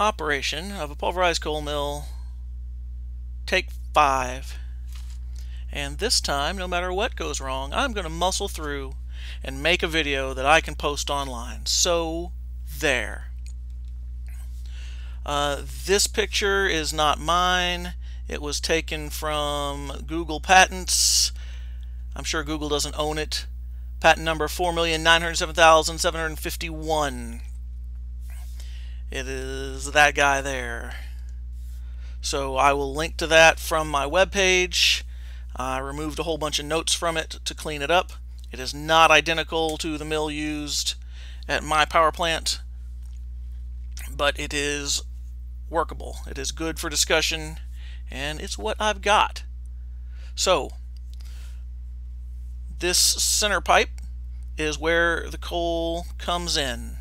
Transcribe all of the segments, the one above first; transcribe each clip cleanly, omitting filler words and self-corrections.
Operation of a pulverized coal mill, take 5. And this time, no matter what goes wrong, I'm going to muscle through and make a video that I can post online. So, there. This picture is not mine. It was taken from Google Patents. I'm sure Google doesn't own it. Patent number 4,907,751. It is that guy there. So I will link to that from my webpage. I removed a whole bunch of notes from it to clean it up. It is not identical to the mill used at my power plant, but it is workable. It is good for discussion, and it's what I've got. So this center pipe is where the coal comes in.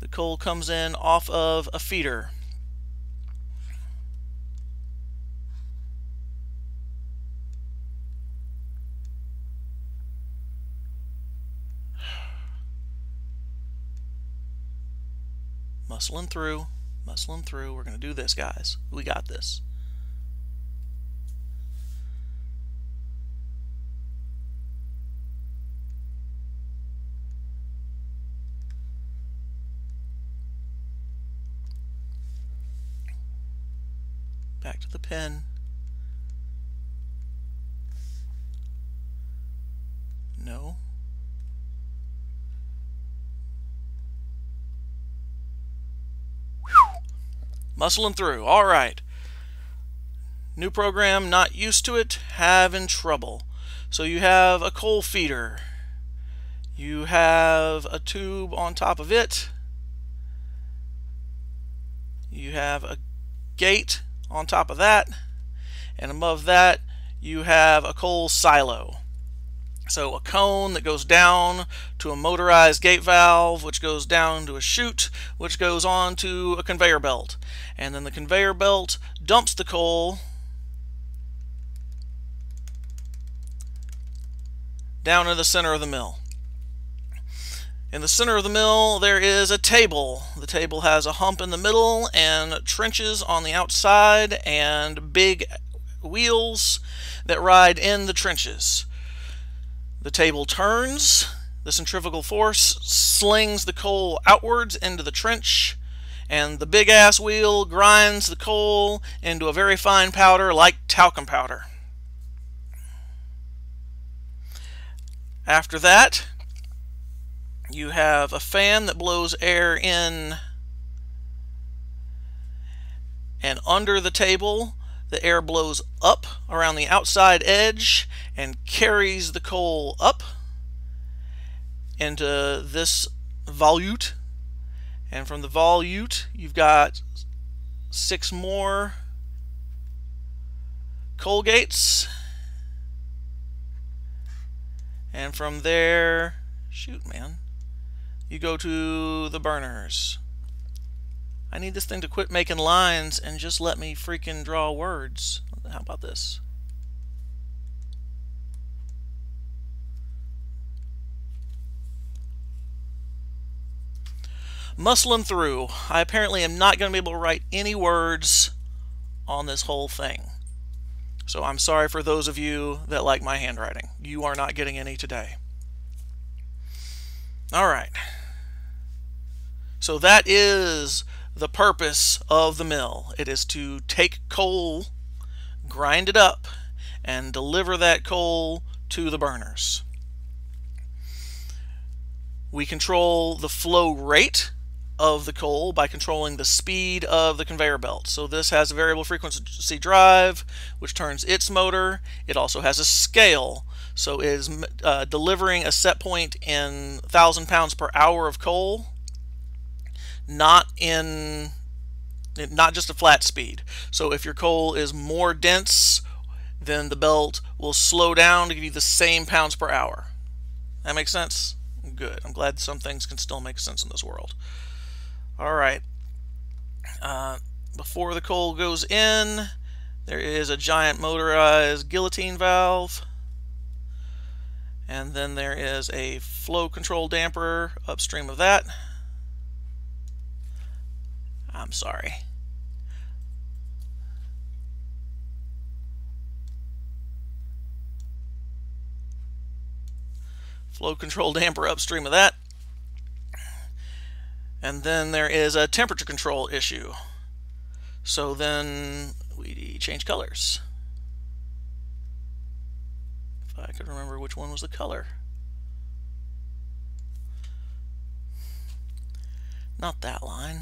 The coal comes in off of a feeder. Muscling through, muscling through. We're going to do this, guys. We got this. Back to the pin. No. Muscling through. All right. New program, not used to it, having trouble. So you have a coal feeder. You have a tube on top of it. You have a gate on top of that. And above that, you have a coal silo. So a cone that goes down to a motorized gate valve, which goes down to a chute, which goes on to a conveyor belt. And then the conveyor belt dumps the coal down in the center of the mill. In the center of the mill, there is a table. The table has a hump in the middle and trenches on the outside and big wheels that ride in the trenches. The table turns. The centrifugal force slings the coal outwards into the trench, and the big ass wheel grinds the coal into a very fine powder like talcum powder. After that, you have a fan that blows air in, and under the table the air blows up around the outside edge and carries the coal up into this volute. And from the volute, you've got 6 more coal gates. And from there, shoot, man, you go to the burners. I need this thing to quit making lines and just let me freaking draw words. How about this? Muscling through. I apparently am not going to be able to write any words on this whole thing. So I'm sorry for those of you that like my handwriting. You are not getting any today. Alright. So that is the purpose of the mill. It is to take coal, grind it up, and deliver that coal to the burners. We control the flow rate of the coal by controlling the speed of the conveyor belt. So this has a variable frequency drive, which turns its motor. It also has a scale, so it is delivering a set point in 1,000 pounds per hour of coal, not just a flat speed. So if your coal is more dense, then the belt will slow down to give you the same pounds per hour. That makes sense? Good. I'm glad some things can still make sense in this world. Alright. Before the coal goes in, there is a giant motorized guillotine valve. And then there is a flow control damper upstream of that. I'm sorry. flow control damper upstream of that. And then there is a temperature control issue. So then we change colors. If I could remember which one was the color. Not that line.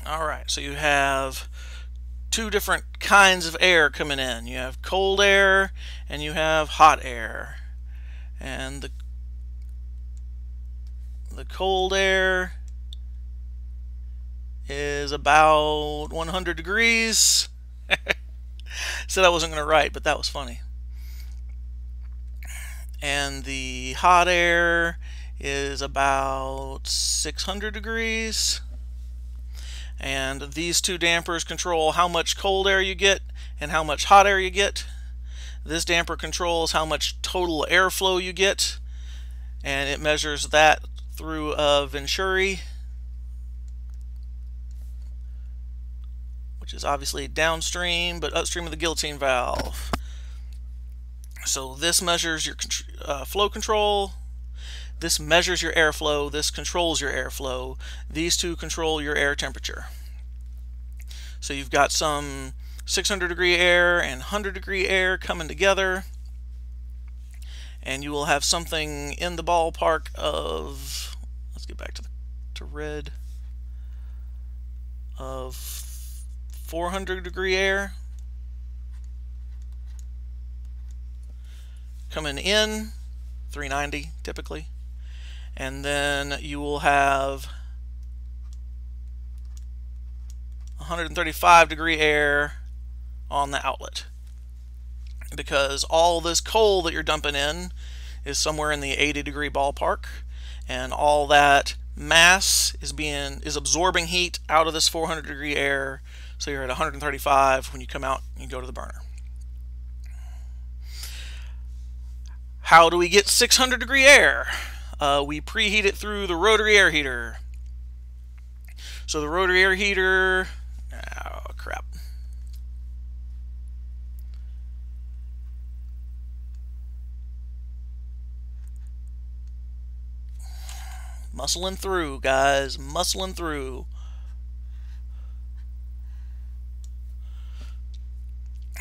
Alright, so you have two different kinds of air coming in. You have cold air and you have hot air. And the cold air is about 100 degrees. Said I wasn't going to write, but that was funny. And the hot air is about 600 degrees. And these two dampers control how much cold air you get and how much hot air you get. This damper controls how much total airflow you get, and it measures that through a venturi, which is obviously downstream but upstream of the guillotine valve. So this measures your flow control. This measures your airflow, this controls your airflow. These two control your air temperature. So you've got some 600 degree air and 100 degree air coming together, and you will have something in the ballpark of, let's get back to red, of 400 degree air coming in, 390 typically. And then you will have 135 degree air on the outlet, because all this coal that you're dumping in is somewhere in the 80 degree ballpark, and all that mass is absorbing heat out of this 400 degree air, so you're at 135 when you come out and you go to the burner. How do we get 600 degree air? We preheat it through the rotary air heater. So the rotary air heater, oh crap. Muscling through, guys, muscling through.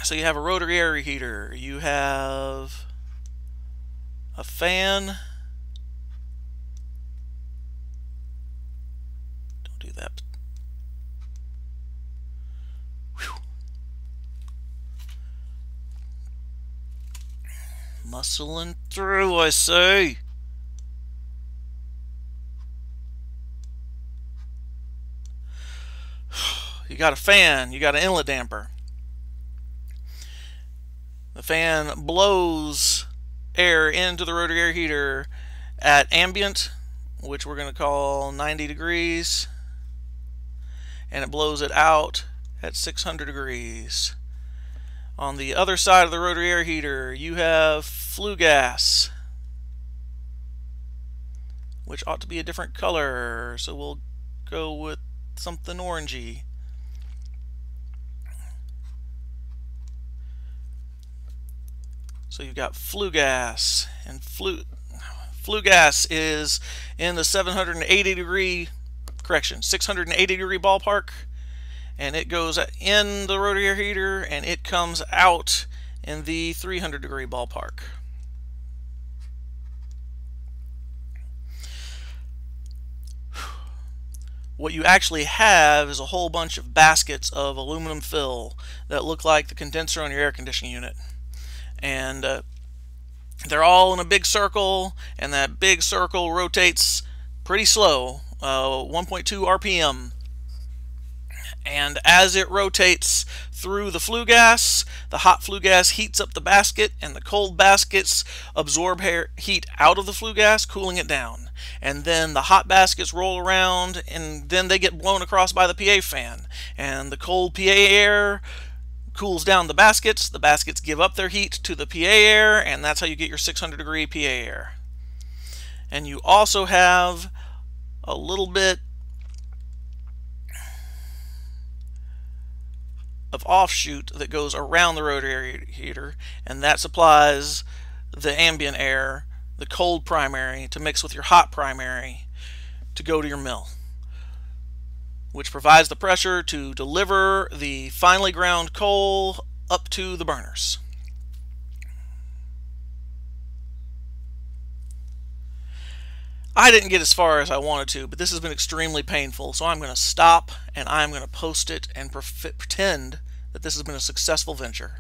So you have a rotary air heater, you have a fan. Don't do that. Whew. Muscling through, I say. You got a fan, you got an inlet damper. The fan blows air into the rotary air heater at ambient, which we're going to call 90 degrees, and it blows it out at 600 degrees. On the other side of the rotary air heater, you have flue gas, which ought to be a different color, so we'll go with something orangey. So you've got flue gas, and flue gas is in the 680 degree ballpark, and it goes in the rotary air heater and it comes out in the 300 degree ballpark. What you actually have is a whole bunch of baskets of aluminum fill that look like the condenser on your air conditioning unit. And they're all in a big circle, and that big circle rotates pretty slow, 1.2 RPM. And as it rotates through the flue gas. The hot flue gas heats up the basket, and the cold baskets absorb heat out of the flue gas, cooling it down. And then the hot baskets roll around, and then they get blown across by the PA fan. And the cold PA air cools down the baskets give up their heat to the PA air, and that's how you get your 600-degree PA air. And you also have a little bit of offshoot that goes around the rotary heater, and that supplies the ambient air, the cold primary, to mix with your hot primary to go to your mill, which provides the pressure to deliver the finely ground coal up to the burners. I didn't get as far as I wanted to, but this has been extremely painful, so I'm going to stop and I'm going to post it and pretend that this has been a successful venture.